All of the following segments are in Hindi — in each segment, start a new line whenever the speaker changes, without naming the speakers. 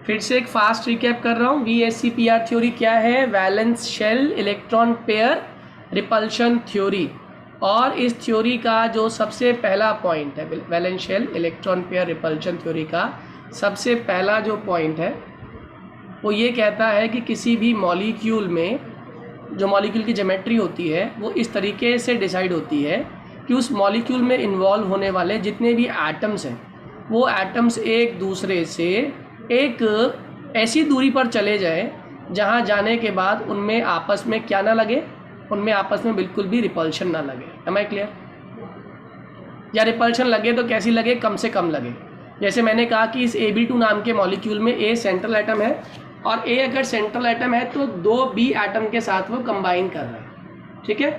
फिर से एक फास्ट रिकैप कर रहा हूँ। VSEPR थ्योरी क्या है? Valence shell electron pair repulsion theory. और इस थ्योरी का जो सबसे पहला पॉइंट है, valence shell electron pair repulsion theory का सबसे पहला जो पॉइंट है वो ये कहता है कि किसी भी मॉलिक्यूल में जो मॉलिक्यूल की ज्योमेट्री होती है वो इस तरीके से डिसाइड होती है कि उस मॉलिक्यूल में इन्वॉल्व होने वाले जितने भी एटम्स हैं वो एटम्स एक दूसरे से एक ऐसी दूरी पर चले जाएं जहां जाने के बाद उनमें आपस में क्या ना लगे, उनमें आपस में बिल्कुल भी रिपल्शन ना लगे। Am I clear? या रिपल्शन लगे तो कैसी लगे? कम से कम लगे। जैसे मैंने कहा कि इस AB2 नाम के मॉलिक्यूल में A सेंट्रल एटम है और A अगर सेंट्रल एटम है तो 2B एटम के साथ वो कंबाइन कर रहा है। ठीक है,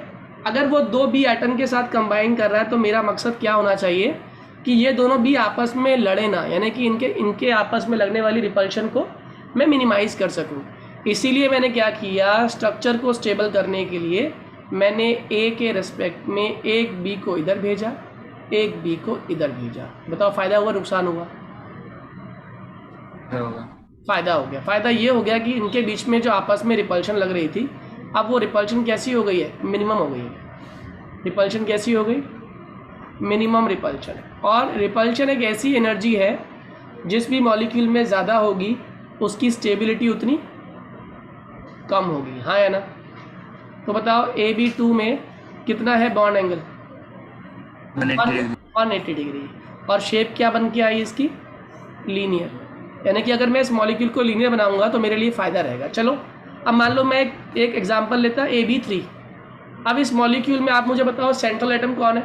अगर वो 2B एटम के साथ कंबाइन कर रहा है तो मेरा मकसद क्या होना चाहिए कि ये दोनों भी आपस में लड़े ना, यानी कि इनके आपस में लगने वाली रिपल्शन को मैं मिनिमाइज़ कर सकूं। इसीलिए मैंने क्या किया, स्ट्रक्चर को स्टेबल करने के लिए मैंने A के रिस्पेक्ट में एक B को इधर भेजा, एक B को इधर भेजा। बताओ फ़ायदा हुआ नुकसान हुआ? फ़ायदा हो गया। फ़ायदा ये हो गया कि इनके बीच में जो आपस में रिपल्शन लग रही थी, अब वो रिपल्शन कैसी हो गई है? मिनिमम हो गई है। रिपल्शन कैसी हो गई? Minimum repulsion. और रिपल्शन एक ऐसी एनर्जी है जिस भी मॉलिक्यूल में ज़्यादा होगी उसकी स्टेबिलिटी उतनी कम होगी, हाँ या ना? तो बताओ AB2 में कितना है बॉन्ड एंगल? 180 डिग्री। और शेप क्या बन के आई इसकी? लीनियर। यानी कि अगर मैं इस मॉलिक्यूल को लीनियर बनाऊंगा तो मेरे लिए फ़ायदा रहेगा। चलो अब मान लो मैं एक एग्जांपल लेता AB3। अब इस मॉलिक्यूल में आप मुझे बताओ सेंट्रल एटम कौन है?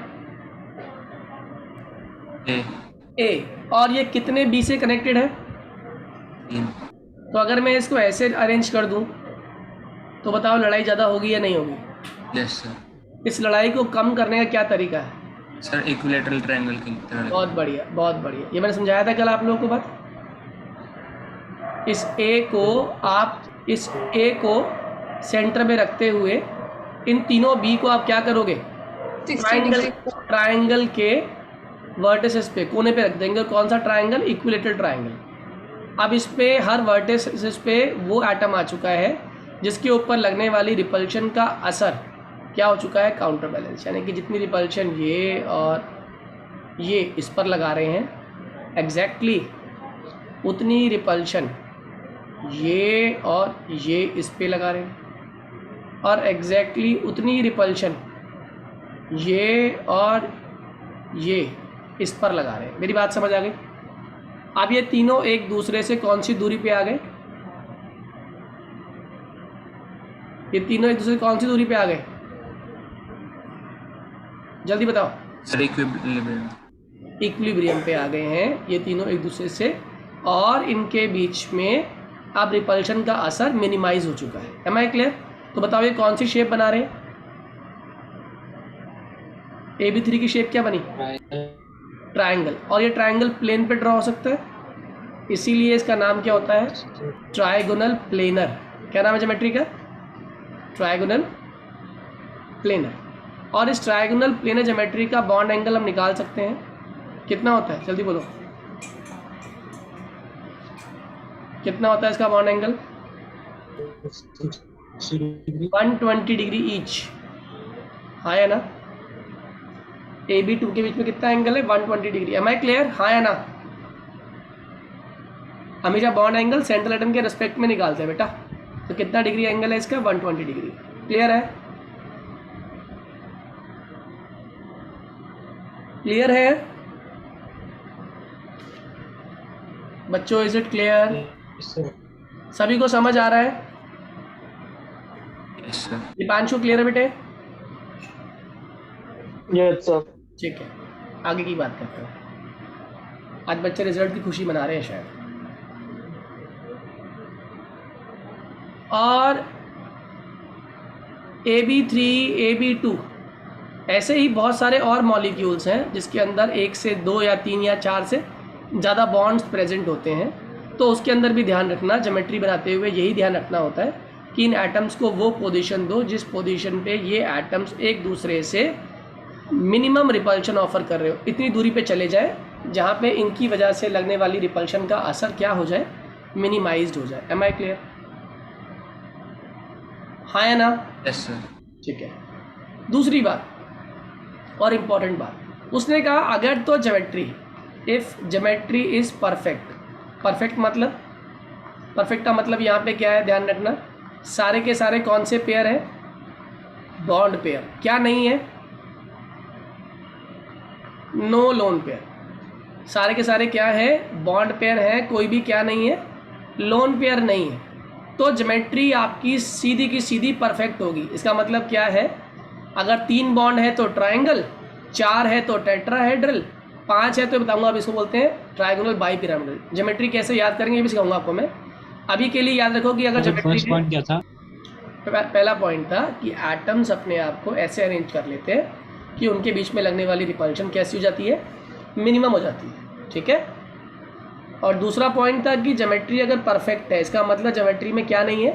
A। और ये कितने B से कनेक्टेड है? तो अगर मैं इसको ऐसे अरेंज कर दूं तो बताओ लड़ाई ज़्यादा होगी या नहीं होगी?
Yes sir.
इस लड़ाई को कम करने का क्या तरीका है?
सर इक्विलेटरल ट्रायंगल की तरह।
बहुत बढ़िया, बहुत बढ़िया। ये मैंने समझाया था कल आप लोगों को बात। इस A को सेंटर में रखते हुए इन तीनों B को आप क्या करोगे? ट्रायंगल के वर्टिसेस पे, कोने पे रख देंगे। कौन सा ट्रायंगल? Equilateral triangle. अब इस पे हर वर्टिसेस पे वो एटम आ चुका है जिसके ऊपर लगने वाली रिपल्शन का असर क्या हो चुका है? Counter balance. यानी कि जितनी रिपल्शन ये और ये इस पर लगा रहे हैं एग्जैक्टली उतनी रिपल्शन ये और ये इस पे लगा रहे हैं, और एग्जैक्टली उतनी रिपल्शन ये और ये इस पर लगा रहे हैं। मेरी बात समझ आ गई? अब ये तीनों एक दूसरे से कौन सी दूरी पे आ गए? ये तीनों एक दूसरे से कौन सी दूरी पे आ गए? जल्दी बताओ।
Sir equilibrium.
इक्विलिब्रियम पे आ गए हैं ये तीनों एक दूसरे से, और इनके बीच में अब रिपल्शन का असर मिनिमाइज हो चुका है। Am I clear? तो बताओ ये कौन सी शेप बना रहे हैं? AB3 की शेप क्या बनी? ट्रायंगल। और ये ट्रायंगल प्लेन पे ड्रॉ हो सकता है, इसीलिए इसका नाम क्या होता है? Trigonal planar. क्या नाम है ज्योमेट्री का? Trigonal planar. और इस ट्रायगोनल प्लेनर ज्योमेट्री का बॉन्ड एंगल हम निकाल सकते हैं। कितना होता है? जल्दी बोलो, कितना होता है इसका बॉन्ड एंगल? 120 डिग्री ईच, हाँ या ना? AB2 के बीच में कितना एंगल है? 120 डिग्री। M I clear? हाँ या ना? हमेशा बॉन्ड एंगल सेंट्रल एटम के रिस्पेक्ट में निकालते हैं बेटा। तो कितना डिग्री एंगल है इसका? 120 डिग्री। क्लियर है? क्लियर है बच्चों? Is it clear? सभी को समझ आ रहा है?
Yes sir.
दीपांशु क्लियर है बेटे?
Yes sir.
ठीक है, आगे की बात करते हैं। आज बच्चे रिजल्ट की खुशी मना रहे हैं शायद। और AB3, AB2 ऐसे ही बहुत सारे और मॉलिक्यूल्स हैं जिसके अंदर 1 से 2 या 3 या 4 से ज़्यादा बॉन्ड्स प्रेजेंट होते हैं। तो उसके अंदर भी ध्यान रखना, ज्योमेट्री बनाते हुए यही ध्यान रखना होता है कि इन एटम्स को वो पोजीशन दो जिस पोजीशन पे ये एटम्स एक दूसरे से मिनिमम रिपल्शन ऑफर कर रहे हो। इतनी दूरी पे चले जाए जहाँ पे इनकी वजह से लगने वाली रिपल्शन का असर क्या हो जाए? मिनिमाइज्ड हो जाए। Am I clear? हाँ या ना?
Yes sir.
ठीक है। दूसरी बात और इम्पॉर्टेंट बात, उसने कहा अगर तो geometry, if geometry is perfect, perfect मतलब, परफेक्ट का मतलब यहाँ पे क्या है ध्यान रखना, सारे के सारे कौन से पेयर है? Bond pair. क्या नहीं है? No lone pair. सारे के सारे क्या है? बॉन्ड पेयर है, कोई भी क्या नहीं है? लोन पेयर नहीं है। तो ज्योमेट्री आपकी सीधी की सीधी परफेक्ट होगी। इसका मतलब क्या है? अगर 3 बॉन्ड है तो ट्रायंगल, 4 है तो टेट्राहेड्रल, 5 है तो बताऊंगा अब इसको बोलते हैं ट्रायंगुलर बाई पिरामिडल। ज्योमेट्री कैसे याद करेंगे ये भी सिखाऊंगा आपको मैं। अभी के लिए याद रखो कि अगर ज्योमेट्री
फर्स्ट पॉइंट क्या था?
पहला पॉइंट था कि एटम्स अपने आप को ऐसे अरेंज कर लेते हैं कि उनके बीच में लगने वाली रिपल्शन कैसी हो जाती है? मिनिमम हो जाती है। ठीक है। और दूसरा पॉइंट था कि ज्योमेट्री अगर परफेक्ट है, इसका मतलब ज्योमेट्री में क्या नहीं है?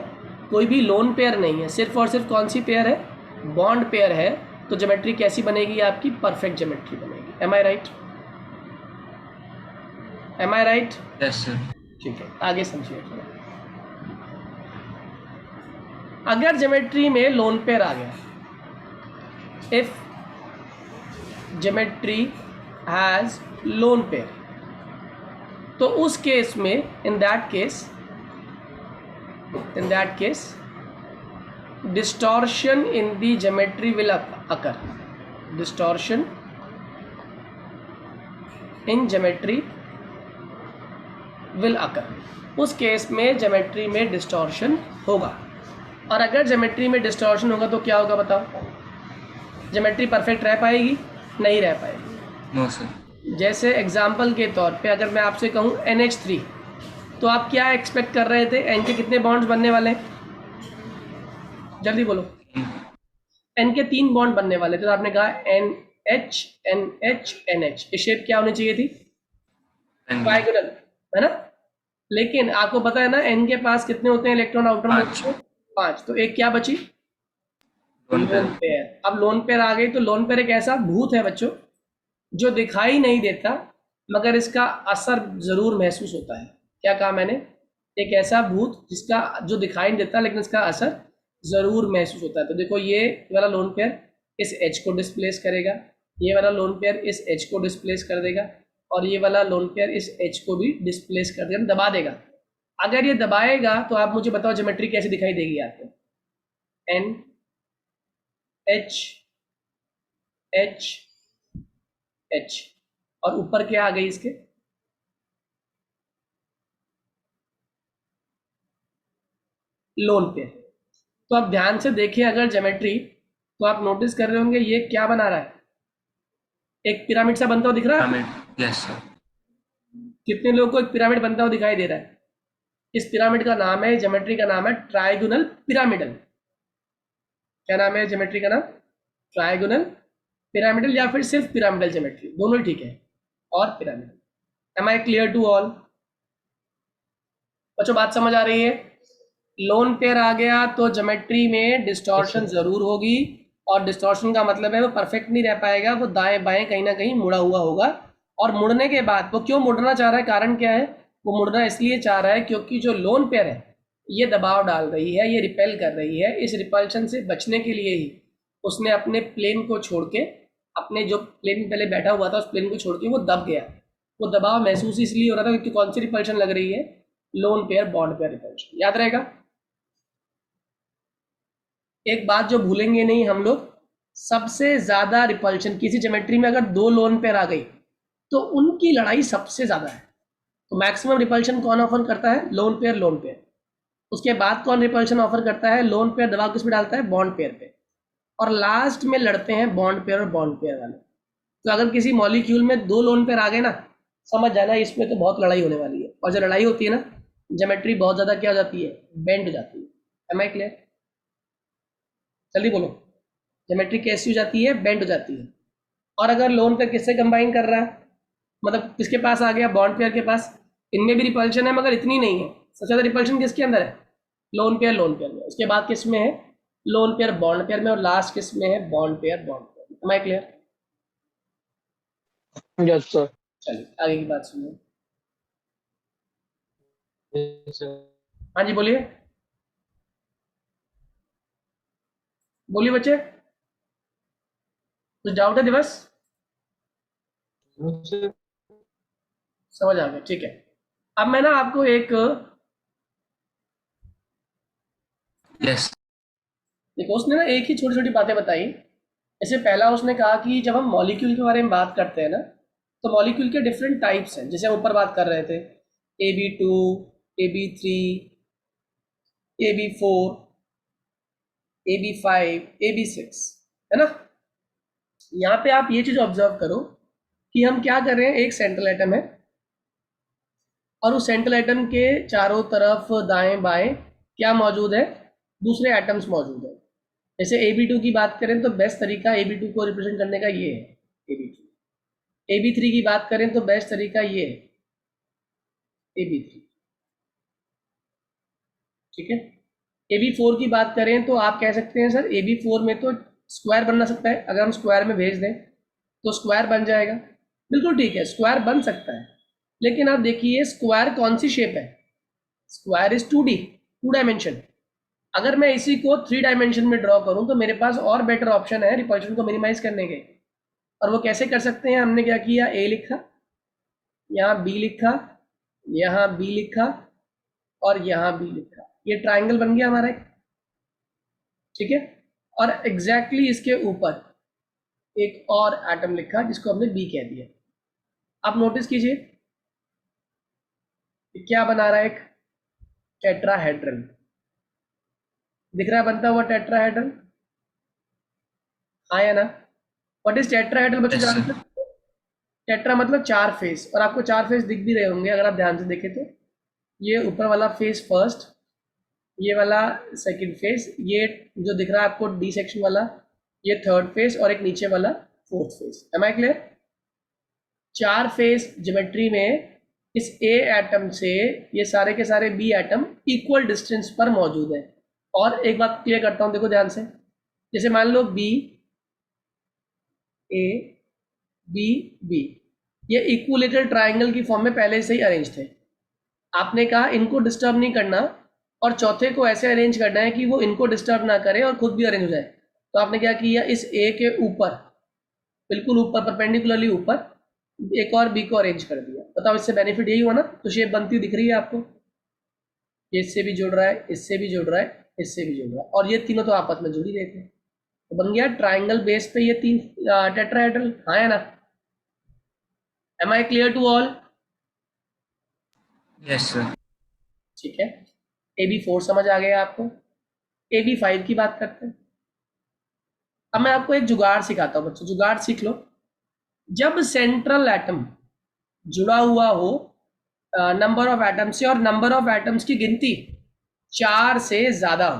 कोई भी लोन पेयर नहीं है, सिर्फ और सिर्फ कौन सी पेयर है? बॉन्ड पेयर है। तो ज्योमेट्री कैसी बनेगी आपकी? परफेक्ट ज्योमेट्री बनेगी। एम आई राइट? एम आई राइट?
Yes sir.
ठीक है, आगे समझिए थोड़ा। अगर ज्योमेट्री में लोन पेयर आ गया, if geometry has lone pair, तो उस केस में in that case distortion in the geometry will occur. Distortion in geometry will occur. उस केस में ज्योमेट्री में डिस्टॉर्शन होगा। और अगर ज्योमेट्री में डिस्टॉर्शन होगा तो क्या होगा बताओ? ज्योमेट्री परफेक्ट रह पाएगी? नहीं रह पाएगी।
No sir.
जैसे एग्जाम्पल के तौर पे अगर मैं आपसे कहूँ NH3, तो आप क्या एक्सपेक्ट कर रहे थे? N के कितने बॉन्ड्स बनने वाले हैं? जल्दी बोलो। N के 3 बॉन्ड बनने वाले थे, तो आपने कहा NH NH NH। ये शेप क्या होनी चाहिए थी? ट्राइगोनल, है ना? लेकिन आपको पता है ना N के पास कितने होते हैं इलेक्ट्रॉन आउटर मोस्ट में? 5। तो एक क्या बची?
Loan
lone
pair.
पेयर। अब लोन पेयर आ गई तो लोन पेयर एक ऐसा भूत है बच्चों जो दिखाई नहीं देता मगर इसका असर जरूर महसूस होता है। क्या कहा मैंने? एक ऐसा भूत जिसका जो दिखाई नहीं देता लेकिन इसका असर जरूर महसूस होता है। तो देखो ये वाला लोन पेयर इस H को डिस्प्लेस करेगा, ये वाला लोन पेयर इस H को डिस्प्लेस कर देगा, और ये वाला लोन पेयर इस H को भी डिस्प्लेस कर देगा, दबा देगा। अगर ये दबाएगा तो आप मुझे बताओ ज्योमेट्री कैसी दिखाई देगी आपको? N H H H, और ऊपर क्या आ गई इसके? Lone pair. तो आप ध्यान से देखें अगर ज्योमेट्री, तो आप नोटिस कर रहे होंगे ये क्या बना रहा है? एक पिरामिड सा बनता हुआ दिख रहा है?
पिरामिड। Yes sir.
कितने लोगों को एक पिरामिड बनता हुआ दिखाई दे रहा है? इस पिरामिड का नाम है, ज्योमेट्री का नाम है ट्राइगोनल पिरामिडल। क्या नाम है ज्योमेट्री का नाम? ट्राइगोनल पिरामिडल, या फिर सिर्फ पिरामिडल ज्योमेट्री, दोनों ही ठीक है। और pyramidal. Am I clear to all? बच्चों बात समझ आ रही है? लोन पेयर आ गया तो ज्योमेट्री में डिस्टॉर्शन जरूर होगी, और डिस्टॉर्शन का मतलब है वो परफेक्ट नहीं रह पाएगा, वो दाएं बाएं कहीं ना कहीं मुड़ा हुआ होगा। और मुड़ने के बाद वो क्यों मुड़ना चाह रहा है? कारण क्या है? वो मुड़ना इसलिए चाह रहा है क्योंकि जो लोन पेयर है ये दबाव डाल रही है, ये रिपेल कर रही है। इस रिपल्शन से बचने के लिए ही उसने अपने प्लेन को छोड़ के, अपने जो प्लेन में पहले बैठा हुआ था उस प्लेन को छोड़ के वो दब गया। वो दबाव महसूस इसलिए हो रहा था क्योंकि कौन सी रिपल्शन लग रही है? Loan pair bond pair repulsion. याद रहेगा? एक बात जो भूलेंगे नहीं हम लोग, सबसे ज्यादा रिपल्शन किसी ज्योमेट्री में अगर 2 लोन पेयर आ गई तो उनकी लड़ाई सबसे ज्यादा है। तो मैक्सिमम रिपल्शन कौन ऑफर करता है? Lone pair, lone pair. उसके बाद कौन रिपल्शन ऑफर करता है? लोन पेयर दबाव किस पे डालता है? बॉन्ड पेयर पे। और लास्ट में लड़ते हैं बॉन्ड पेयर और बॉन्ड पेयर वाले। तो अगर किसी मॉलिक्यूल में 2 लोन पेयर आ गए ना, समझ जाना इसमें तो बहुत लड़ाई होने वाली है। और जब लड़ाई होती है ना, ज्योमेट्री बहुत ज्यादा क्या हो जाती है? बेंड हो जाती है। Am I clear? जल्दी बोलो। ज्योमेट्री कैसी हो जाती है? बेंड हो जाती है। और अगर लोन पेयर किससे कंबाइन कर रहा है, मतलब किसके पास आ गया? बॉन्ड पेयर के पास। इनमें भी रिपल्शन है मगर इतनी नहीं है। सबसे ज्यादा रिपल्शन किसके अंदर है? लोन पेयर, लोन पेयर में। उसके बाद किस में है? लोन पेयर बॉन्ड पेयर में। और लास्ट किस में है? Bond pair bond pair. Am I clear?
Yes sir.
चलिए आगे की बात सुनिए।
Yes, sir.
हाँ जी बोलिए, बोलिए बच्चे, कुछ डाउट है दिवस?
No, sir.
समझ आ गया, ठीक है। अब मैं ना आपको एक,
Yes.
देखो उसने ना एक ही छोटी छोटी बातें बताई। जैसे पहला उसने कहा कि जब हम मॉलिक्यूल के बारे में बात करते हैं ना, तो मॉलिक्यूल के डिफरेंट टाइप्स हैं, जैसे हम ऊपर बात कर रहे थे, AB2, AB3, AB4, AB5, AB6, है ना। यहाँ पे आप ये चीज ऑब्जर्व करो कि हम क्या कर रहे हैं, एक सेंट्रल एटम है और उस सेंट्रल एटम के चारों तरफ दाएं बाएं क्या मौजूद है, दूसरे एटम्स मौजूद है। जैसे AB2 की बात करें तो बेस्ट तरीका AB2 को रिप्रेजेंट करने का ये है, AB2। AB3 की बात करें तो बेस्ट तरीका ये है, AB3, ठीक है। AB4 की बात करें तो आप कह सकते हैं सर AB4 में तो स्क्वायर बनना सकता है, अगर हम स्क्वायर में भेज दें तो स्क्वायर बन जाएगा। बिल्कुल ठीक है, स्क्वायर बन सकता है, लेकिन आप देखिए स्क्वायर कौन सी शेप है, स्क्वायर इज 2D, 2 डायमेंशन। अगर मैं इसी को 3 डायमेंशन में ड्रॉ करूं तो मेरे पास और बेटर ऑप्शन है रिपल्शन को मिनिमाइज करने के। और वो कैसे कर सकते हैं, हमने क्या किया, ए लिखा, यहाँ बी लिखा, यहाँ बी लिखा और यहाँ बी लिखा, ये ट्राइंगल बन गया हमारा एक, ठीक है। और एग्जैक्टली इसके ऊपर एक और एटम लिखा जिसको हमने बी कह दिया। आप नोटिस कीजिए कि क्या बना रहा है, एक टेट्राहेड्रल दिख रहा है बनता हुआ, टेट्राहेड्रल, हाँ या ना। व्हाट इज टेट्राहेड्रल बच्चे
Yes,
जानते
sir.
हैं? टेट्रा मतलब चार फेस, और आपको चार फेस दिख भी रहे होंगे अगर आप ध्यान से देखें तो। ये ऊपर वाला फेस फर्स्ट, ये वाला सेकंड फेस, ये जो दिख रहा है आपको डी सेक्शन वाला, ये थर्ड फेस, और एक नीचे वाला fourth face. Am I clear? चार फेस ज्योमेट्री में इस ए एटम से ये सारे के सारे बी एटम इक्वल डिस्टेंस पर मौजूद है। और एक बात क्लियर करता हूं, देखो ध्यान से, जैसे मान लो बी, ए, बी, बी, ये इक्विलेटरल ट्राइंगल की फॉर्म में पहले से ही अरेंज थे। आपने कहा इनको डिस्टर्ब नहीं करना और चौथे को ऐसे अरेंज करना है कि वो इनको डिस्टर्ब ना करे और खुद भी अरेंज हो जाए। तो आपने क्या किया, इस ए के ऊपर, बिल्कुल ऊपर परपेंडिकुलरली ऊपर एक और बी को अरेंज कर दिया। बताओ इससे बेनिफिट यही हुआ ना, तो शेप बनती हुई दिख रही है आपको, ये इससे भी जुड़ रहा है, इससे भी जुड़ रहा है, इससे भी जुड़ रहा है, और ये तीनों तो आपस में जुड़ ही रहे थे, तो बन गया ट्राइंगल बेस पे ये तीन टेट्राहेड्रल, हाँ है ना। Am I clear to all?
Yes, sir.
ठीक है, AB4 समझ आ गया आपको। AB5 की बात करते हैं। अब मैं आपको एक जुगाड़ सिखाता हूँ बच्चों, जुगाड़ सीख लो। जब सेंट्रल एटम जुड़ा हुआ हो नंबर ऑफ एटम्स से, और नंबर ऑफ एटम्स की गिनती 4 से ज्यादा हो,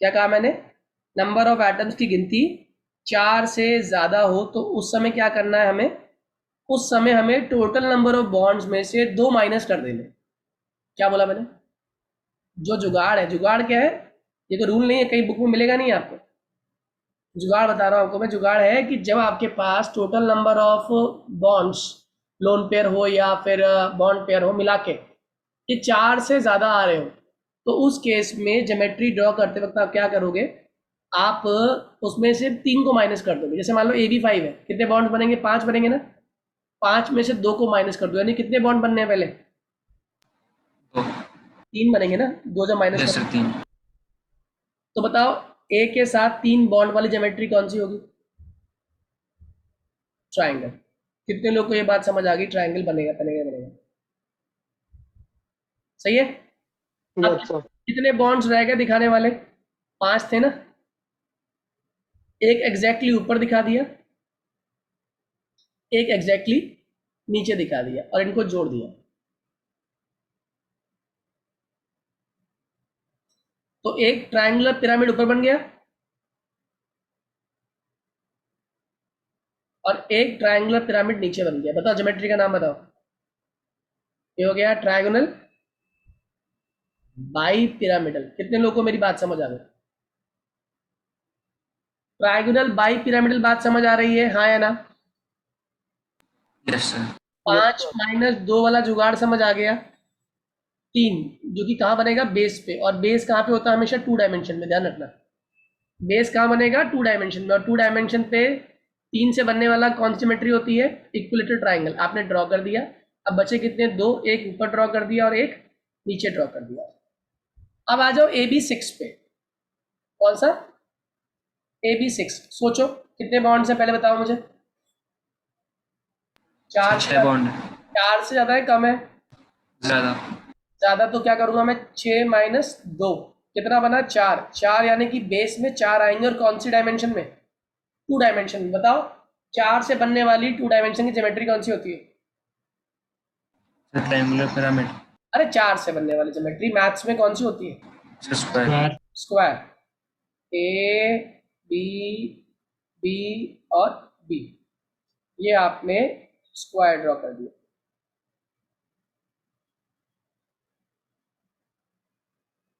क्या कहा मैंने, नंबर ऑफ एटम्स की गिनती 4 से ज्यादा हो, तो उस समय क्या करना है हमें, उस समय हमें टोटल नंबर ऑफ बॉन्ड्स में से 2 माइनस कर देने। क्या बोला मैंने, जो जुगाड़ है, जुगाड़ क्या है, ये तो रूल नहीं है, कहीं बुक में मिलेगा नहीं आपको। जुगाड़ बता रहा हूँ आपको मैं, जुगाड़ है कि जब आपके पास total number of bonds, lone pair हो या फिर बॉन्ड पेयर हो मिला के, ये 4 से ज़्यादा आ रहे हो, तो उस केस में ज्योमेट्री ड्रॉ करते वक्त आप क्या करोगे, आप उसमें से 3 को माइनस कर दोगे। जैसे मान लो AB5 है, कितने बॉन्ड बनेंगे, 5 बनेंगे ना, 5 में से 2 को माइनस कर दो, यानी कितने बॉन्ड बनने हैं पहले,
Oh,
3 बनेंगे ना, 2 जब माइनस
yes,
कर,
sir. Team.
तो बताओ ए के साथ 3 बॉन्ड वाली ज्योमेट्री कौन सी होगी, ट्राइंगल। कितने लोग को ये बात समझ आ गई, ट्राइंगल बनेगा बनेगा बनेगा, सही है। अब
Yes, sir.
कितने बॉन्ड्स रह गए दिखाने वाले, 5 थे ना, एक एग्जैक्टली ऊपर दिखा दिया, एक एग्जैक्टली नीचे दिखा दिया, और इनको जोड़ दिया, तो एक ट्रायंगुलर पिरामिड ऊपर बन गया और एक ट्रायंगुलर पिरामिड नीचे बन गया। बताओ ज्योमेट्री का नाम बताओ, ये हो गया ट्रायंगुलर बाई पिरामिडल। कितने लोगों को मेरी बात समझ आ गई, ट्रायंगुलर बाई पिरामिडल बात समझ आ रही है, हाँ या ना।
Yes, sir.
5 - 2 वाला जुगाड़ समझ आ गया, 3, जो कि कहाँ बनेगा, बेस पे, और बेस कहाँ पे होता है हमेशा, 2 डायमेंशन में, ध्यान रखना। बेस कहाँ बनेगा, 2 डायमेंशन में, और 2 डायमेंशन पे 3 से बनने वाला कौन सी ज्योमेट्री होती है, इक्विलेटरल ट्राइंगल। आपने ड्रॉ कर दिया, अब बचे कितने, 2, एक ऊपर ड्रॉ कर दिया और एक नीचे ड्रॉ कर दिया। अब आ जाओ AB6 पे। कौन सा, AB6। सोचो कितने बॉन्ड्स हैं, पहले बताओ मुझे। 4 से
6 बॉन्ड
4 से ज्यादा है, कम है,
ज्यादा।
ज्यादा। तो क्या करूंगा मैं, 6 माइनस 2, कितना बना, 4। 4 यानी कि बेस में 4 आएंगे, और कौन सी डायमेंशन में, 2 डायमेंशन में। बताओ 4 से बनने वाली 2 डायमेंशन की ज्योमेट्री कौन सी होती है।
Triangular pyramid.
अरे 4 से बनने वाली ज्योमेट्री मैथ्स में कौन सी होती है,
square.
Square. A B, B और बी, ये आपने स्क्वायर ड्रॉ कर दिया।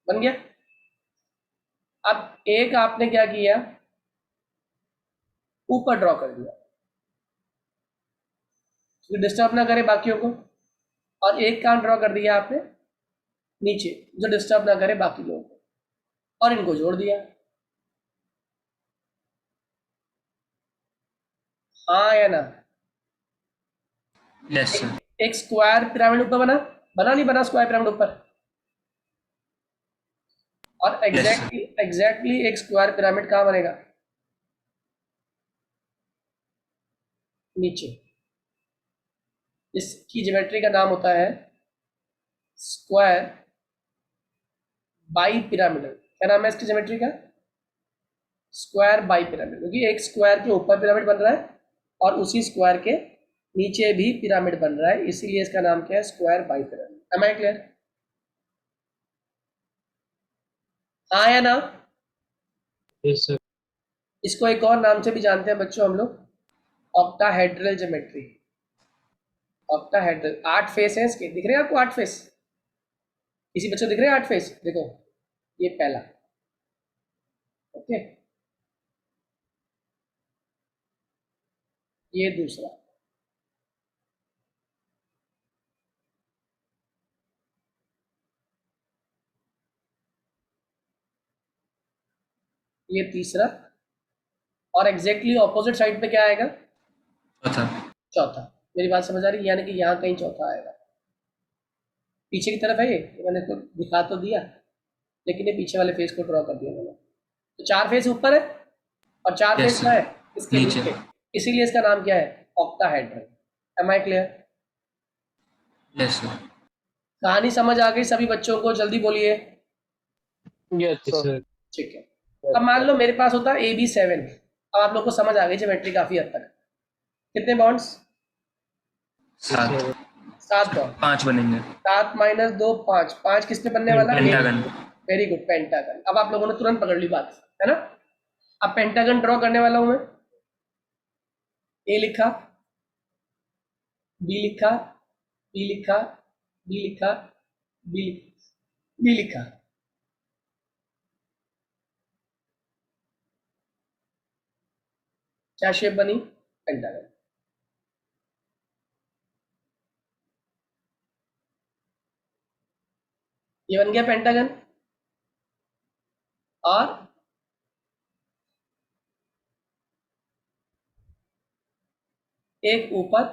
बन गया। अब एक आपने क्या किया, ऊपर ड्रॉ कर दिया, डिस्टर्ब ना करे बाकियों को, और एक कहाँ ड्रॉ कर दिया आपने, नीचे, जो डिस्टर्ब ना करे बाकी लोगों को, और इनको जोड़ दिया। हाँ या ना।
Yes sir.
एक स्क्वायर पिरामिड ऊपर बना, बना नहीं बना स्क्वायर पिरामिड ऊपर, और एग्जैक्टली एक स्क्वायर पिरामिड कहाँ बनेगा, नीचे। इसकी ज्योमेट्री का नाम होता है स्क्वायर बाई पिरामिडल। क्या नाम है इसकी ज्योमेट्री का, स्क्वायर बाई पिरामिड, क्योंकि एक स्क्वायर के ऊपर पिरामिड बन रहा है और उसी स्क्वायर के नीचे भी पिरामिड बन रहा है, इसीलिए इसका नाम क्या है, square bi pyramid. Am I clear, हाँ या ना।
Yes sir.
इसको एक और नाम से भी जानते हैं बच्चों हम लोग, ऑक्टाहेड्रल ज्योमेट्री। ऑक्टाहेड्रल, 8 फेस है इसके, दिख रहे हैं आपको 8 फेस, किसी बच्चों दिख रहे हैं 8 फेस, देखो ये पहला, ओके, ये दूसरा, ये तीसरा, और एग्जैक्टली ऑपोजिट साइड पे क्या आएगा,
चौथा।
चौथा। मेरी बात समझ आ रही है, यानी कि यहाँ कहीं चौथा आएगा, पीछे की तरफ है ये, तो मैंने तो दिखा तो दिया, लेकिन ये पीछे वाले फेस को ड्रॉ कर दिया मैंने। तो 4 फेस ऊपर है और 4
Yes,
फेस
sir.
क्या है, इसके
नीचे।
नीचे, इसीलिए इसका नाम क्या है, octahedral. Am I clear,
yes sir.
कहानी समझ आ गई सभी बच्चों को, जल्दी बोलिए।
Yes sir.
ठीक है। अब मान लो मेरे पास होता है AB7, अब आप लोग को समझ आ गई ज्योमेट्री काफी हद तक। कितने बॉन्ड्स,
7।
7 बॉन्ड,
5 बनेंगे।
7 माइनस 2, 5, 5 किसपे बनने वाला है,
पेंटागन।
Very good, pentagon. अब आप लोगों ने तुरंत पकड़ ली बात, है ना। अब पेंटागन ड्रॉ करने वाला हूं मैं, ए लिखा, बी लिखा, बी लिखा, बी लिखा, बी बी लिखा, क्या शेप बनी, पेंटागन। ये बन गया पेंटागन, और एक ऊपर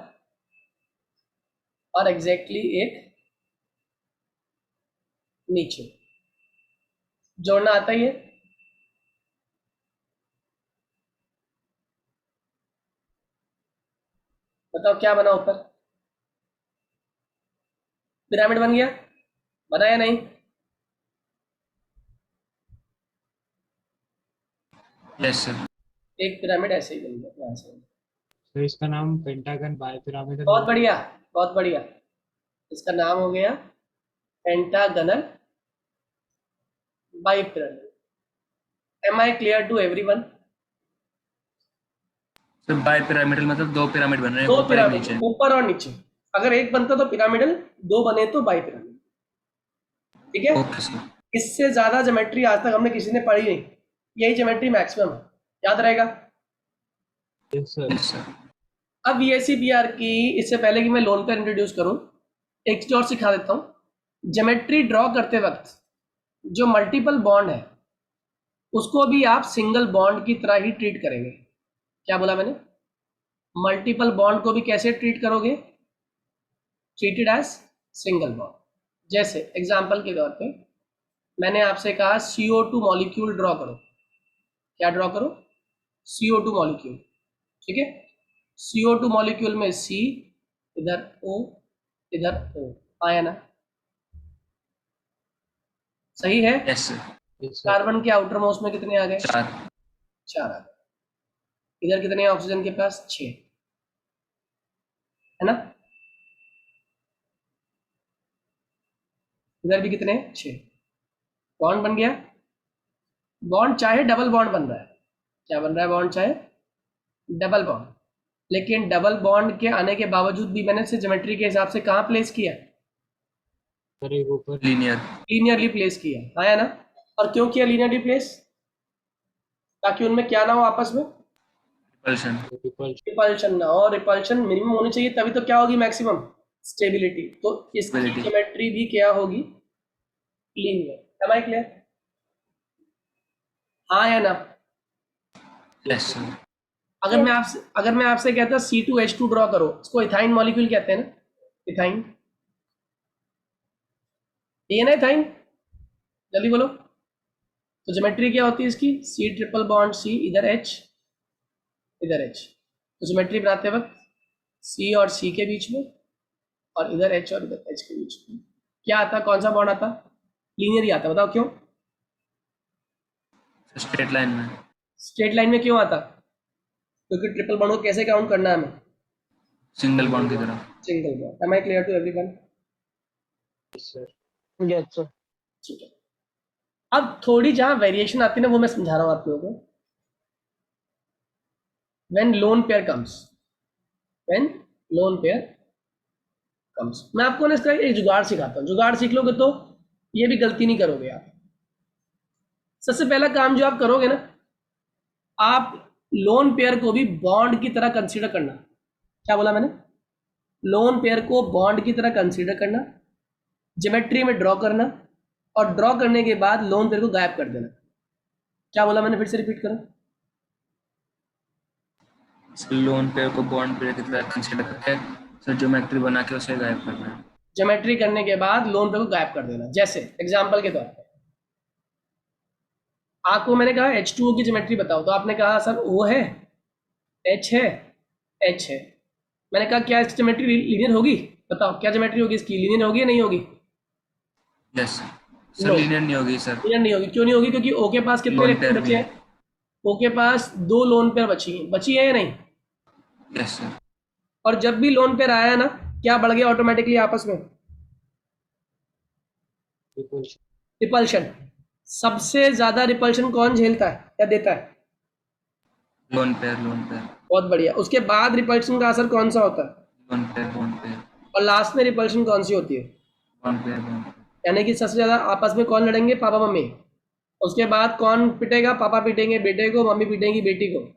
और एग्जैक्टली एक नीचे, जोड़ना आता ही है। बताओ क्या बना ऊपर, पिरामिड बन गया, बना या नहीं,
यस सर।
एक पिरामिड ऐसे ही बन गया यहाँ से।
तो इसका नाम पेंटागन बाय पिरामिडल।
बहुत बढ़िया, बहुत बढ़िया, इसका नाम हो गया pentagonal bi pyramid. Am I clear to everyone.
Sir bi pyramidal मतलब 2 पिरामिड बन रहे हैं,
दो
ऊपर एक
पिरामिड,
नीचे।
ऊपर और नीचे, अगर एक बनता तो पिरामिडल, 2 बने तो बाई पिरामिड, ठीक है।
Okay sir.
इससे ज्यादा ज्योमेट्री आज तक हमने किसी ने पढ़ी नहीं, यही ज्योमेट्री मैक्सिमम है, याद रहेगा।
Yes sir.
Yes sir.
अब VSEPR की, इससे पहले कि मैं लोन पर इंट्रोड्यूस करूं, एक चीज और सिखा देता हूं। ज्योमेट्री ड्रॉ करते वक्त जो मल्टीपल बॉन्ड है उसको भी आप सिंगल बॉन्ड की तरह ही ट्रीट करेंगे। क्या बोला मैंने? मल्टीपल बॉन्ड को भी कैसे ट्रीट करोगे? Treated as single bond. जैसे एग्जांपल के तौर पे मैंने आपसे कहा CO2 मॉलिक्यूल ड्रॉ करो। क्या ड्रॉ करो? CO2 molecule. ठीक है, CO2 मॉलिक्यूल में C, इधर O, इधर O आया ना? सही है?
Yes sir.
Yes, sir.
Carbon के आउटर मोस्ट में कितने आ गए?
4।
4 आ गए। इधर कितने हैं ऑक्सीजन के पास? 6 है ना? इधर भी कितने हैं? 6। बॉन्ड बन गया। बॉन्ड चाहे डबल बॉन्ड बन रहा है। क्या बन रहा है? बॉन्ड चाहे डबल बॉन्ड, लेकिन डबल बॉन्ड के आने के बावजूद भी मैंने इसे ज्योमेट्री के हिसाब से कहाँ प्लेस किया?
सर एक ऊपर
लीनियर।
लीनियरली प्लेस किया। आया ना? और क्यों किया लीनियरली प्लेस? ताकि उनमें क्या ना हो आपस में?
रिपल्शन।
रिपल्शन ना हो। रिपल्शन मिनिमम होनी चाहिए, तभी तो क्या होगी? Maximum stability. तो इसकी
Stability.
ज्योमेट्री भी क्या होगी? लीनियर। Am I clear? हाँ या ना?
Yes sir.
अगर मैं आपसे कहता C2H2 ड्रॉ करो, इसको इथाइन मॉलिक्यूल कहते हैं ना? इथाइन, ये ना इथाइन? जल्दी बोलो। तो ज्योमेट्री क्या होती है इसकी? C ट्रिपल बॉन्ड C, इधर H, इधर H। तो ज्योमेट्री बनाते वक्त C और C के बीच में, और इधर H और इधर H के बीच में क्या आता? कौन सा बॉन्ड आता? लीनियर ही आता। बताओ क्यों?
स्ट्रेट लाइन में।
स्ट्रेट लाइन में क्यों आता? क्योंकि ट्रिपल बॉन्ड को कैसे काउंट करना है हमें?
सिंगल बॉन्ड की तरह।
Single bond. Am I clear to everyone?
Sir
yes sir.
ठीक है, अब थोड़ी जहां वेरिएशन आती है ना वो मैं समझा रहा हूं आप लोगों को। When lone pair comes, when lone pair comes, मैं आपको ना इसका एक जुगाड़ सिखाता हूँ। जुगाड़ सीख लोगे तो ये भी गलती नहीं करोगे आप। सबसे पहला काम जो आप करोगे ना, आप लोन पेयर को भी बॉन्ड की तरह कंसीडर करना। क्या बोला मैंने? लोन पेयर को बॉन्ड की तरह कंसीडर करना, ज्योमेट्री में ड्रॉ करना, और ड्रॉ करने के बाद लोन पेयर को गायब कर देना। क्या बोला मैंने? फिर से रिपीट करो।
लोन पेयर को बॉन्ड पेयर की तरह कंसीडर करके सर ज्योमेट्री बना के उसे गायब करना है।
ज्योमेट्री करने के बाद लोन पेयर को गायब कर देना। जैसे एग्जांपल के तौर पर आपको मैंने कहा H2O की ज्योमेट्री बताओ, तो आपने कहा सर O है, H है, H है। मैंने कहा क्या इसकी ज्योमेट्री लीनियर होगी? बताओ क्या ज्योमेट्री होगी इसकी? लीनियर होगी या नहीं होगी?
Yes sir.
No.
लीनियर नहीं होगी सर।
लीनियर नहीं होगी। क्यों नहीं होगी? क्योंकि O के पास कितने
Lone
इलेक्ट्रॉन
pair
बचे
भी
हैं? O के पास 2 लोन पेयर बची है या नहीं?
Yes sir.
और जब भी लोन पेयर आया ना, क्या बढ़ गया ऑटोमेटिकली आपस में? रिपल्शन। सबसे ज्यादा रिपल्शन कौन झेलता है या देता है?
Lone pair. Lone pair.
बहुत बढ़िया। उसके बाद रिपल्शन का असर कौन सा होता है?
Lone pair. Lone pair.
और लास्ट में रिपल्शन कौन सी होती है?
Lone pair. Lone pair.
यानी कि सबसे ज्यादा आपस में कौन लड़ेंगे? Papa mummy. उसके बाद कौन पिटेगा? पापा पीटेंगे बेटे को, मम्मी पीटेंगी बेटी को,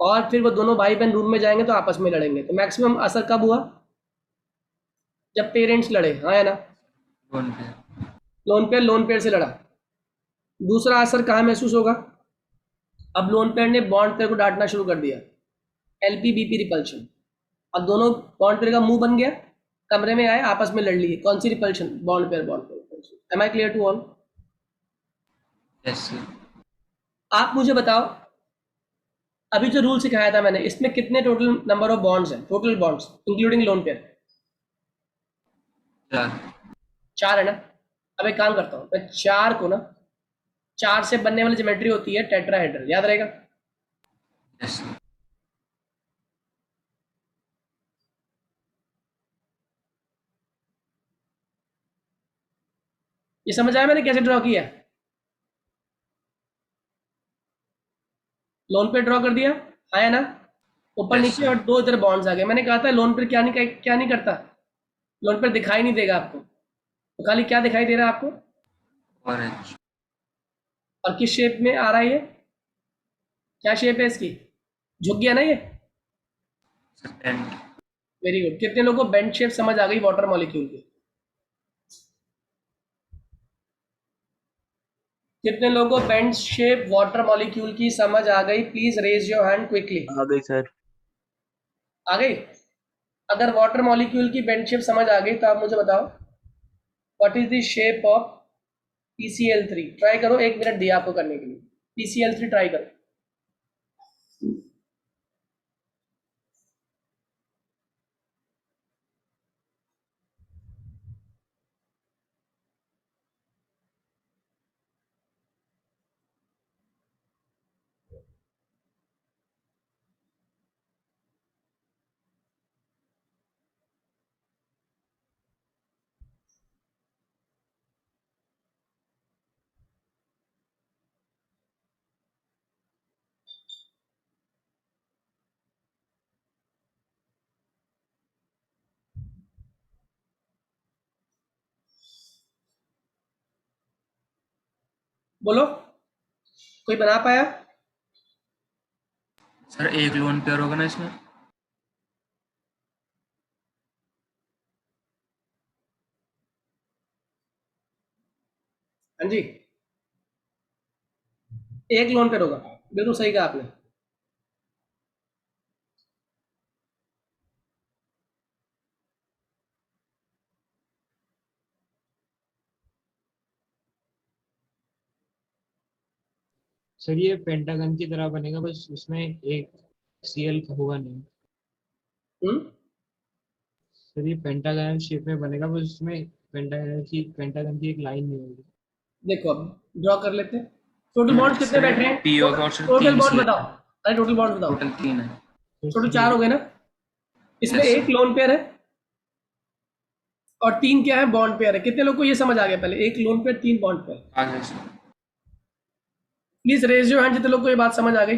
और फिर वो दोनों भाई बहन रूम में जाएंगे तो आपस में लड़ेंगे। तो मैक्सिमम असर कब हुआ? जब पेरेंट्स लड़े। हाँ है ना?
Lone pair.
लोन पेयर से लड़ा। दूसरा असर कहाँ महसूस होगा? अब लोन पेयर ने बॉन्ड पेयर को डांटना शुरू कर दिया। LPBP repulsion. अब दोनों बॉन्ड पेयर का मुंह बन गया, कमरे में आए, आपस में लड़ लिए। कौन सी repulsion? Bond pair repulsion. Am I clear to all?
Yes sir.
आप मुझे बताओ, अभी जो रूल सिखाया था मैंने, इसमें कितने टोटल नंबर ऑफ बॉन्ड्स हैं? Total bonds including lone pair?
4।
4 है ना? अब एक काम करता हूँ मैं, 4 को ना, 4 से बनने वाली ज्योमेट्री होती है टेट्राहेड्रल। याद रहेगा?
Yes sir.
ये समझ आया मैंने कैसे ड्रॉ किया? लोन पे ड्रॉ कर दिया, आया ना? ऊपर
Yes,
नीचे
sir.
और 2 इधर बॉन्ड्स आ गए। मैंने कहा था लोन पे क्या नहीं करता? लोन पे दिखाई नहीं देगा आपको, तो खाली क्या दिखाई दे रहा है आपको?
ऑरेंज।
और किस शेप में आ रहा है ये? क्या शेप है इसकी? झुक गया ना ये?
Sir tent.
Very good. कितने लोगों को बेंड शेप समझ आ गई वाटर मॉलिक्यूल की? कितने लोगों को बेंच शेप वाटर मॉलिक्यूल की समझ आ गई? Please raise your hand quickly.
आ गई सर।
आ गई? अगर वाटर मॉलिक्यूल की बेंच शेप समझ आ गई तो आप मुझे बताओ what is the shape of PCl3। Try करो, 1 मिनट दिया आपको करने के लिए। PCl3 ट्राई करो। बोलो, कोई बना पाया?
सर एक लोन पेयर होगा ना इसमें?
हाँ जी, एक लोन पेयर होगा। बिल्कुल सही कहा आपने।
सर ये पेंटागन की तरह बनेगा, बस उसमें एक Cl होगा नहीं। सर ये पेंटागन शेप में बनेगा, बस उसमें पेंटागन की एक लाइन नहीं होगी।
देखो अब ड्रॉ कर लेते हैं। टोटल बॉन्ड्स कितने
सर
बैठ रहे हैं?
पी होगा और सर
टोटल
3
बॉन्ड
सी।
बताओ। अरे टोटल बॉन्ड बताओ।
टोटल 3 है।
तो
टोटल
सर
4 हो गए ना? इसमें
Yes,
एक
sir.
लोन पेयर है और 3 क्या है? बॉन्ड पेयर है। कितने लोग को ये समझ आ गया? पहले एक लोन पेयर 3 बॉन्ड पेयर।
आगे sir.
Please raise your hand जितने लोग को ये बात समझ आ गई।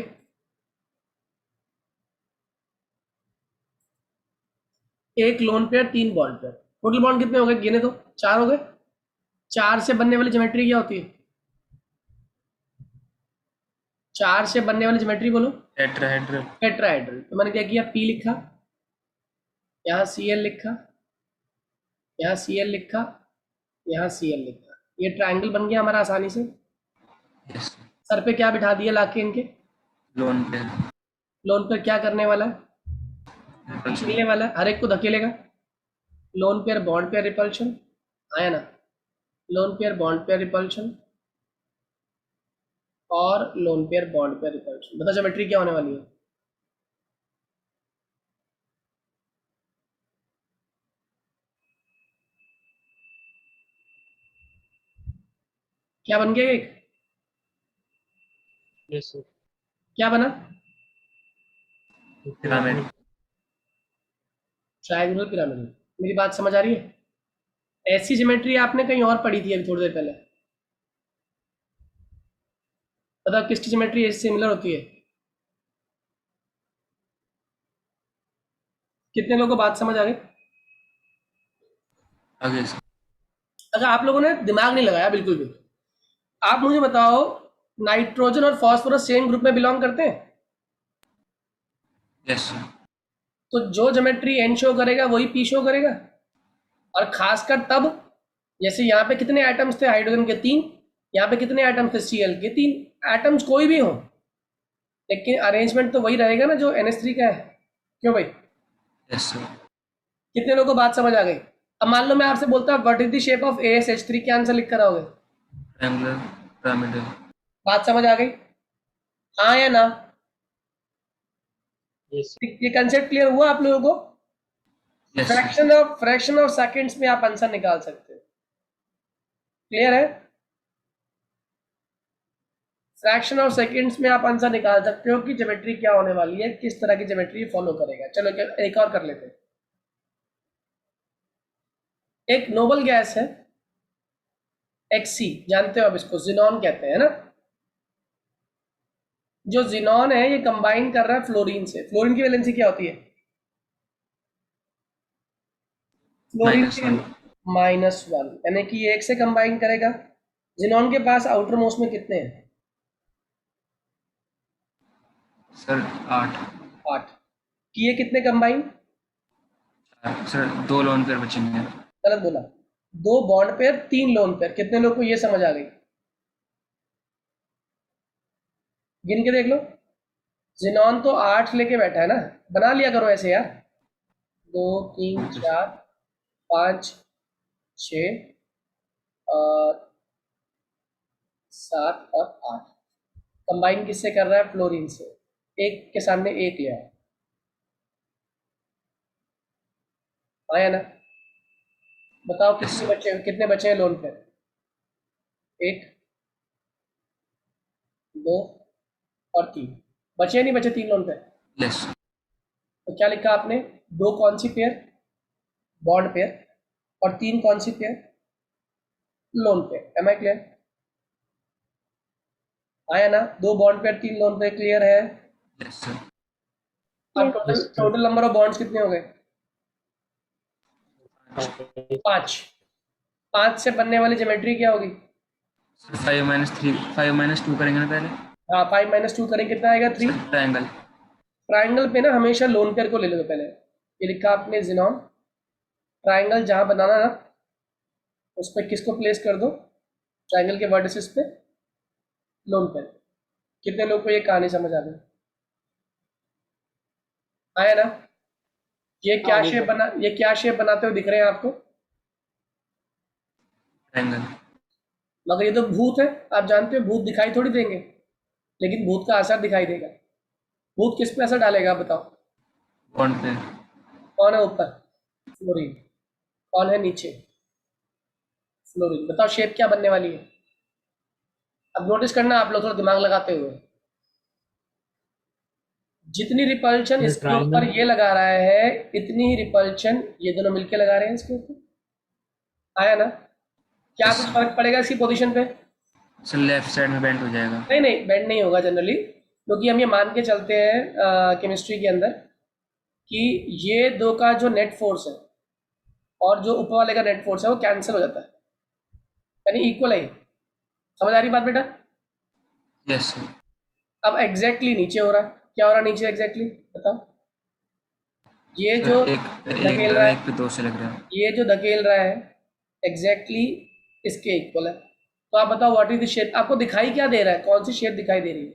एक lone pair 3 bond pair. Total bond कितने हो गए? गिने तो 4 हो गए। 4 से बनने वाली ज्योमेट्री क्या होती है? 4 से बनने वाली ज्योमेट्री बोलो।
टेट्राहेड्रल।
टेट्राहेड्रल। तो मैंने क्या किया? P लिखा, यहाँ Cl लिखा, यहाँ Cl लिखा, यहाँ Cl लिखा। ये ट्रायंगल बन गया हमारा आसानी से।
यस।
सर पे क्या बिठा दिया लाके इनके?
Lone pair.
लोन पर क्या करने वाला है? धकेलने वाला है, हर एक को धकेलेगा। Lone pair bond pair repulsion आया ना? Lone pair bond pair repulsion और lone pair bond pair repulsion. बता ज्योमेट्री क्या होने वाली है? क्या बन गया? एक
यस सर।
क्या बना?
पिरामिड।
Triangular pyramid. मेरी बात समझ आ रही है? ऐसी ज्योमेट्री आपने कहीं और पढ़ी थी अभी थोड़ी देर पहले। बताओ किसकी ज्योमेट्री ऐसे सिमिलर होती है? कितने लोगों को बात समझ आ गई?
आगे सर।
अगर आप लोगों ने दिमाग नहीं लगाया बिल्कुल भी, आप मुझे बताओ नाइट्रोजन और फास्फोरस सेम ग्रुप में बिलोंग करते हैं?
Yes sir.
तो जो ज्योमेट्री एन शो करेगा वही पी शो करेगा। और खासकर तब, जैसे यहाँ पे कितने एटम्स थे हाइड्रोजन के? 3। यहाँ पे कितने एटम्स थे Cl के? 3। एटम्स कोई भी हो, लेकिन अरेंजमेंट तो वही रहेगा ना जो NH3 का है। क्यों भाई?
Yes sir.
कितने लोगों को बात समझ आ गई? अब मान लो मैं आपसे बोलता हूँ what is the shape of ASH3, क्या आंसर लिख कर आओगे?
Triangular pyramidal.
बात समझ आ गई? हाँ या ना?
यस
ये कंसेप्ट क्लियर हुआ आप लोगों को?
Yes sir.
Fraction of seconds में आप आंसर निकाल सकते हो। क्लियर है? फ्रैक्शन ऑफ सेकंड्स में आप आंसर निकाल सकते हो कि ज्योमेट्री क्या होने वाली है, किस तरह की ज्योमेट्री फॉलो करेगा। चलो एक और कर लेते हैं। एक नोबल गैस है XC, जानते हो आप इसको? जिनॉन कहते हैं ना? जो जिनॉन है ये कंबाइन कर रहा है फ्लोरीन से। फ्लोरीन की वैलेंसी क्या होती है? फ्लोरीन की
-1।
-1, यानी कि ये एक से कंबाइन करेगा। जिनॉन के पास आउटर मोस्ट में कितने हैं?
सर 8।
8। किए कितने कंबाइन?
सर 2 लोन पेयर बचेंगे।
गलत बोला। 2 बॉन्ड पेयर 3 लोन पेयर। कितने लोग को ये समझ आ गई? गिन के देख लो। जिनॉन तो 8 लेके बैठा है ना, बना लिया करो ऐसे यार। 2 3 4 5 6 और 7 और 8। कंबाइन किससे कर रहा है? फ्लोरीन से। एक के सामने एक लिया है, आया ना? बताओ कितने बचे हैं लोन पे? 1 2 और 3 बचे, नहीं बचे 3 लोन पे?
यस।
तो क्या लिखा आपने? 2 कौन सी पेयर? Bond pair. और 3 कौन सी pair? Lone pair. Am I clear? आया ना? 2 bond pair 3 lone pair, clear है?
Yes sir.
अब टोटल नंबर ऑफ बॉन्ड्स कितने हो गए? 5। 5 से बनने वाली ज्योमेट्री क्या होगी?
5 - 2 करेंगे ना पहले।
हाँ, 5 - 2 करें, कितना आएगा? 3।
ट्रायंगल।
ट्राइंगल पे ना हमेशा लोन पेयर को ले लो पहले। ये लिखा आपने जिनॉन। ट्राइंगल जहाँ बनाना ना, उस पर किसको प्लेस कर दो? ट्राइंगल के वर्टिसेस पे लोन पेयर। कितने लोग को ये कहानी समझ आ गई? आया ना? ये क्या शेप बनाते हुए दिख रहे हैं आपको?
ट्रायंगल।
मगर ये तो भूत है, आप जानते हो भूत दिखाई थोड़ी देंगे, लेकिन भूत का असर दिखाई देगा। भूत किस पे असर डालेगा, आप बताओ?
बॉन्ड पे।
कौन है ऊपर? फ्लोरीन। कौन है नीचे? फ्लोरीन। बताओ शेप क्या बनने वाली है? अब नोटिस करना आप लोग थोड़ा दिमाग लगाते हुए। जितनी रिपल्शन
ये
इसके ऊपर
ट्रायंगल
ये लगा रहा है, इतनी ही रिपल्शन ये दोनों मिलके लगा रहे हैं इसके ऊपर। आया ना? क्या कुछ फर्क पड़ेगा इसकी पोजीशन पे?
सर लेफ्ट साइड में बेंड हो जाएगा।
नहीं नहीं, बेंड नहीं होगा जनरली, क्योंकि हम ये मान के चलते हैं केमिस्ट्री के अंदर कि ये दो का जो नेट फोर्स है और जो ऊपर वाले का नेट फोर्स है वो कैंसिल हो जाता है, यानी इक्वल है। समझ आ रही बात बेटा?
Yes sir.
अब एग्जैक्टली नीचे हो रहा है, क्या हो रहा है नीचे एग्जैक्टली? बताओ। ये जो
सर एक
धकेल
लग
रहा
रहा है,
है,
एक पे 2 से लग रहा है।
ये जो धकेल रहा है एग्जैक्टली इसके इक्वल है। तो आप बताओ व्हाट इज द शेप? आपको दिखाई क्या दे रहा है? कौन सी शेप दिखाई दे रही है?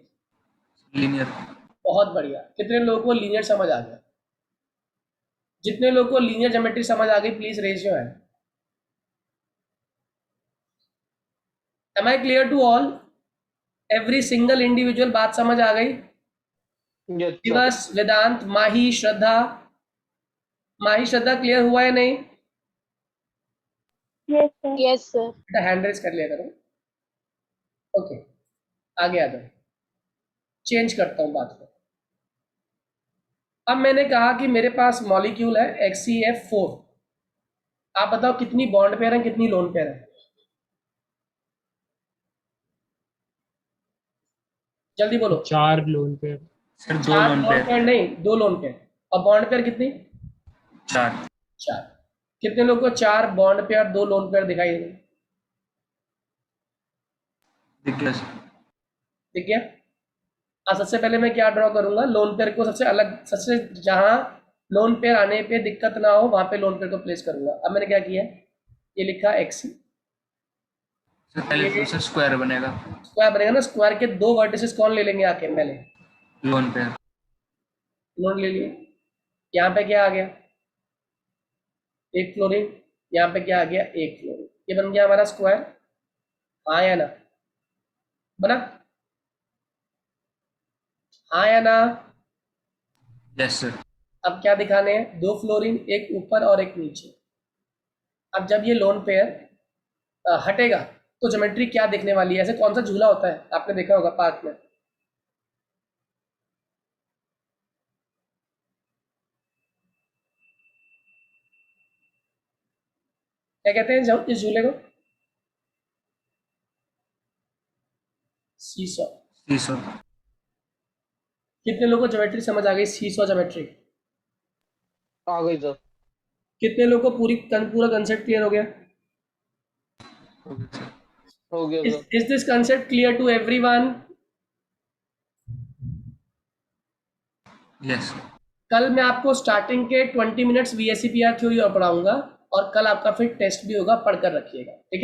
लीनियर।
बहुत बढ़िया। कितने लोगों को लीनियर समझ आ गया? जितने लोगों को लीनियर ज्योमेट्री समझ आ गई please raise your hand. Am I clear to all? Every single individual बात समझ आ गई? दिवस, वेदांत, माही, श्रद्धा। माही, श्रद्धा क्लियर हुआ है नहीं?
Yes sir.
बेटा हैंड रेज कर लिया करो। ओके, आगे आ जाओ। चेंज करता हूं बात को। अब मैंने कहा कि मेरे पास मॉलिक्यूल है XCF4। आप बताओ कितनी बॉन्ड पेयर है, कितनी लोन पेयर है? जल्दी बोलो।
4 lone pair.
Sir 2
4
loan
loan
पे।
पेयर नहीं, 2 लोन पेयर। और बॉन्ड पेयर कितनी?
4।
4। कितने लोग को 4 बॉन्ड पेयर 2 लोन पेयर दिखाई दे?
दिख गया सर।
ठीक है। अब सबसे पहले मैं क्या ड्रॉ करूंगा? लोन पेयर को सबसे अलग, सबसे जहां लोन पेयर आने पे दिक्कत ना हो वहां पे लोन पेयर को प्लेस करूंगा। अब मैंने क्या किया, ये लिखा XC।
सर पहले तो सर स्क्वायर बनेगा।
स्क्वायर बनेगा ना? स्क्वायर के 2 वर्टिसेस कौन ले लेंगे आके? पहले
लोन पेयर।
लोन ले लिए। यहाँ पे क्या आ गया? एक फ्लोरीन। यहाँ पे क्या आ गया? एक फ्लोरीन। ये बन गया हमारा स्क्वायर। हाँ या ना? बना? हाँ या ना?
Yes sir.
अब क्या दिखाने हैं? 2 फ्लोरीन, एक ऊपर और एक नीचे। अब जब ये लोन पेयर हटेगा तो ज्योमेट्री क्या दिखने वाली है? ऐसे कौन सा झूला होता है, आपने देखा होगा पार्क में? क्या कहते हैं इस झूले को? सीसॉ।
सीसॉ।
कितने लोगों को ज्योमेट्री समझ आ गई? Seesaw geometry.
आ गई सर।
कितने लोगों को पूरा कंसेप्ट क्लियर हो गया?
हो गया sir.
Is this concept clear to everyone?
Yes.
कल मैं आपको स्टार्टिंग के 20 मिनट्स VSEPR थ्योरी और पढ़ाऊंगा, और कल आपका फिर टेस्ट भी होगा, पढ़कर रखिएगा, ठीक है?